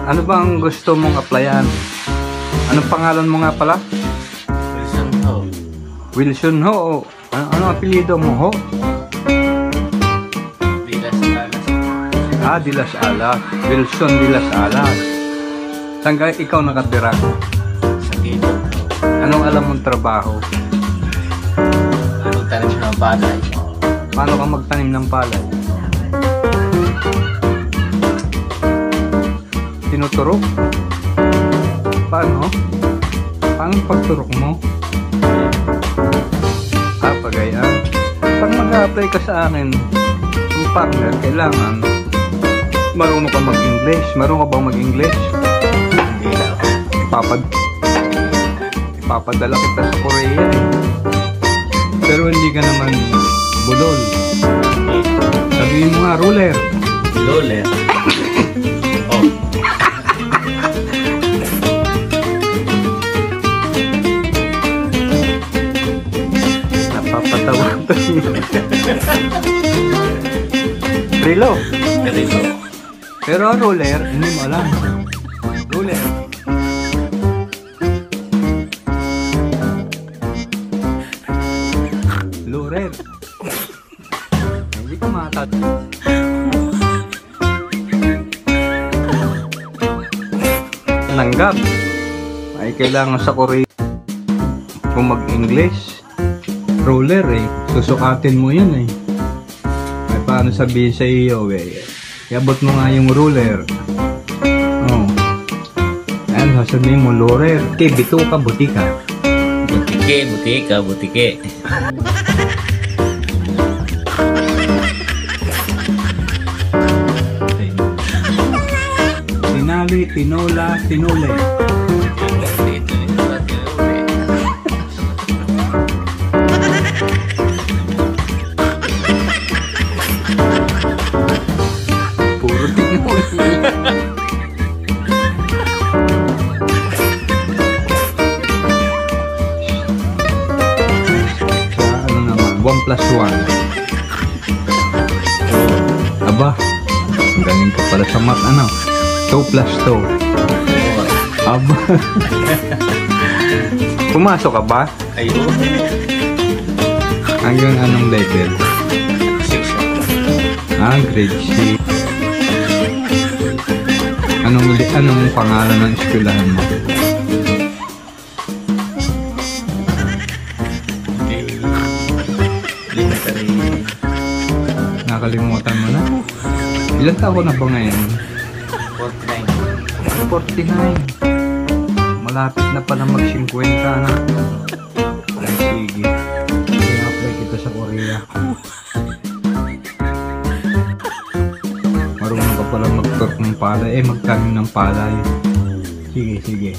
Ano ba ang gusto mong applyan? Anong pangalan mo nga pala? Wilson Ho. Wilson Ho. Ano apelyido mo Ho? Dilas Alas. Dilas Alas. Wilson Dilas Alas. Saan ka ikaw nakatira? Sa Gilbert Ho. Anong alam mong trabaho? Anong tanim ng palay? Paano ka magtanim ng palay? Tinuturok? Paano? Paano pagturok mo? Pagayaan. Pag mag-a-apply ka sa akin yung partner, kailangan marunong ka mag-English. Marunong ka bang mag-English? Hindi na ako. Ipapadala kita sa Korea eh. Pero hindi ka naman bulol. Sabihin mo nga, ruler. Loler. Oh. Napapatawa to siya. Rilo. Ganito. Pero ruler, hindi mo alam. Ruler. Lurer. Hindi ko matat. Nanggap. Ay kailangan sa Korea kung mag-English. Ruler eh. Susukatin mo yan eh. Ay paano sabihin sa iyo eh. Iabot mo nga yung ruler. Oh. Ayan, sasabihin mo lurer. Okay, bito ka, butika. Butike, butika, butike. Tinali, tinola, tinule. Dito, ito na tinuli. Puro tinule. Sa ano naman, 1 plus 1. Aba, ang galing ka pala sa math, ano? 2 plus 2. Aba. Pumasok ka ba? Ayun. Hanggang anong level? 6. Grade 6. Anong pangalan ng eskwelahan mo? Elementary. Nakalimutan mo na? Ilan taon na ba ngayon? 49. 49. Malapit na pala mag-50 na. Ay, sige. I-apply kita sa Korea. Marunong ka pala mag-turk ng palay. Magtanim ng palay. Sige, sige.